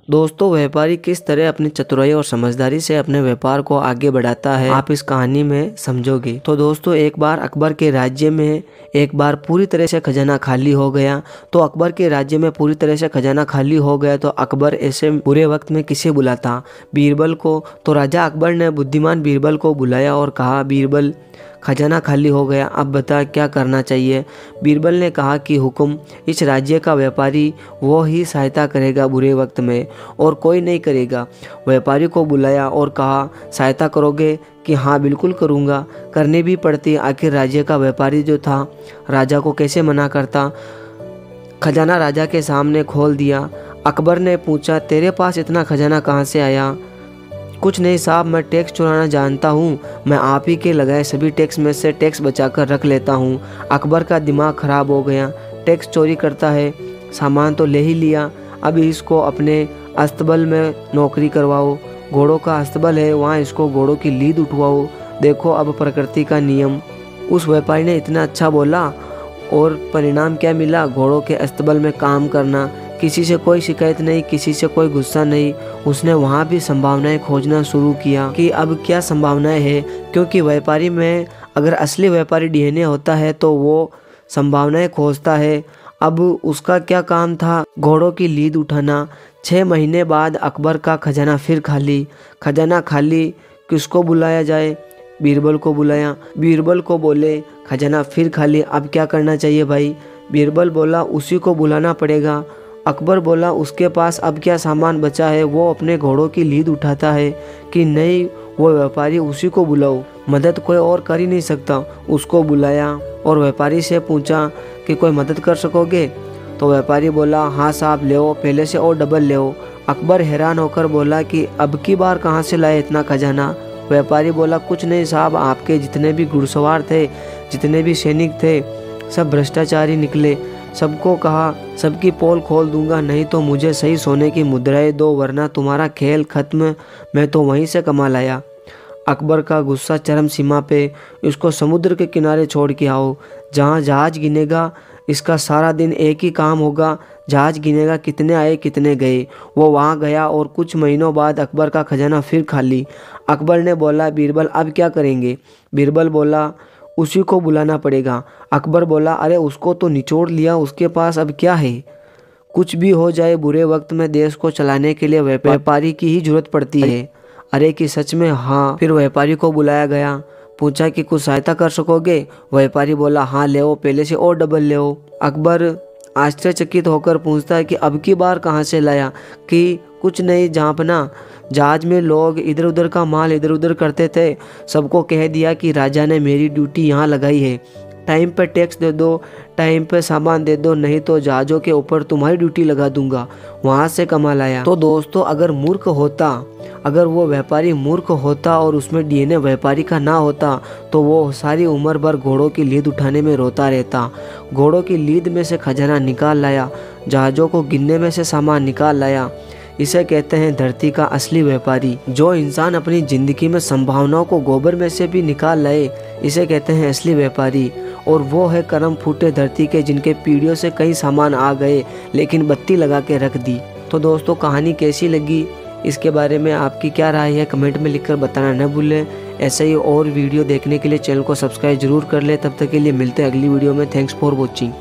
दोस्तों, व्यापारी किस तरह अपनी चतुराई और समझदारी से अपने व्यापार को आगे बढ़ाता है, आप इस कहानी में समझोगे। तो दोस्तों, एक बार अकबर के राज्य में एक बार पूरी तरह से खजाना खाली हो गया। तो अकबर के राज्य में पूरी तरह से खजाना खाली हो गया तो अकबर ऐसे बुरे वक्त में किसे बुलाता? बीरबल को। तो राजा अकबर ने बुद्धिमान बीरबल को बुलाया और कहा, बीरबल, खजाना खाली हो गया, अब बता क्या करना चाहिए। बीरबल ने कहा कि हुक्म, इस राज्य का व्यापारी वो ही सहायता करेगा बुरे वक्त में, और कोई नहीं करेगा। व्यापारी को बुलाया और कहा, सहायता करोगे? कि हाँ बिल्कुल करूँगा। करनी भी पड़ती, आखिर राज्य का व्यापारी जो था राजा को कैसे मना करता। खजाना राजा के सामने खोल दिया। अकबर ने पूछा, तेरे पास इतना खजाना कहाँ से आया? कुछ नहीं साहब, मैं टैक्स चुराना जानता हूँ। मैं आप ही के लगाए सभी टैक्स में से टैक्स बचाकर रख लेता हूँ। अकबर का दिमाग खराब हो गया। टैक्स चोरी करता है, सामान तो ले ही लिया, अब इसको अपने अस्तबल में नौकरी करवाओ। घोड़ों का अस्तबल है, वहाँ इसको घोड़ों की लीद उठवाओ। देखो अब प्रकृति का नियम। उस व्यापारी ने इतना अच्छा बोला और परिणाम क्या मिला? घोड़ों के अस्तबल में काम करना, किसी से कोई शिकायत नहीं, किसी से कोई गुस्सा नहीं। उसने वहाँ भी संभावनाएं खोजना शुरू किया कि अब क्या संभावनाएं है, क्योंकि व्यापारी में अगर असली व्यापारी डीएनए होता है तो वो संभावनाएं खोजता है। अब उसका क्या काम था? घोड़ों की लीद उठाना। 6 महीने बाद अकबर का खजाना फिर खाली। खजाना खाली, किसको बुलाया जाए? बीरबल को बुलाया। बीरबल को बोले, खजाना फिर खाली, अब क्या करना चाहिए भाई? बीरबल बोला, उसी को बुलाना पड़ेगा। अकबर बोला, उसके पास अब क्या सामान बचा है? वो अपने घोड़ों की लीद उठाता है। कि नहीं, वो व्यापारी, उसी को बुलाओ, मदद कोई और कर ही नहीं सकता। उसको बुलाया और व्यापारी से पूछा कि कोई मदद कर सकोगे? तो व्यापारी बोला, हाँ साहब, ले आओ, पहले से और डबल ले आओ। अकबर हैरान होकर बोला कि अब की बार कहाँ से लाए इतना खजाना? व्यापारी बोला, कुछ नहीं साहब, आपके जितने भी घुड़सवार थे, जितने भी सैनिक थे, सब भ्रष्टाचारी निकले। सबको कहा सबकी पोल खोल दूंगा, नहीं तो मुझे सही सोने की मुद्राएं दो, वरना तुम्हारा खेल खत्म। मैं तो वहीं से कमा लाया। अकबर का गुस्सा चरम सीमा पे। इसको समुद्र के किनारे छोड़ के आओ, जहाँ जहाज गिनेगा। इसका सारा दिन एक ही काम होगा, जहाज गिनेगा कितने आए कितने गए। वो वहाँ गया और कुछ महीनों बाद अकबर का खजाना फिर खाली। अकबर ने बोला, बीरबल अब क्या करेंगे? बीरबल बोला, उसी को बुलाना पड़ेगा। अकबर बोला, अरे उसको तो निचोड़ लिया, उसके पास अब क्या है? कुछ भी हो जाए, बुरे वक्त में देश को चलाने के लिए व्यापारी की ही जरूरत पड़ती है। अरे कि सच में? हाँ। फिर व्यापारी को बुलाया गया, पूछा कि कुछ सहायता कर सकोगे? व्यापारी बोला, हाँ ले आओ, पहले से और डबल ले आओ। अकबर आश्चर्यचकित होकर पूछता है कि अब की बार कहाँ से लाया? कि कुछ नहीं जहाँपना, जहाज में लोग इधर उधर का माल इधर उधर करते थे, सबको कह दिया कि राजा ने मेरी ड्यूटी यहाँ लगाई है। टाइम पे टैक्स दे दो, टाइम पे सामान दे दो, नहीं तो जहाज़ों के ऊपर तुम्हारी ड्यूटी लगा दूंगा। वहाँ से कमा लाया। तो दोस्तों, अगर वो व्यापारी मूर्ख होता और उसमें डीएनए व्यापारी का ना होता तो वो सारी उम्र भर घोड़ों की लीद उठाने में रोता रहता। घोड़ों की लीद में से खजाना निकाल लाया, जहाज़ों को गिनने में से सामान निकाल लाया। इसे कहते हैं धरती का असली व्यापारी। जो इंसान अपनी जिंदगी में संभावनाओं को गोबर में से भी निकाल लाए, इसे कहते हैं असली व्यापारी। और वो है करम फूटे धरती के, जिनके पीढ़ियों से कई सामान आ गए लेकिन बत्ती लगा के रख दी। तो दोस्तों, कहानी कैसी लगी, इसके बारे में आपकी क्या राय है, कमेंट में लिखकर बताना न भूलें। ऐसे ही और वीडियो देखने के लिए चैनल को सब्सक्राइब जरूर कर लें। तब तक के लिए मिलते हैं अगली वीडियो में। Thanks for watching.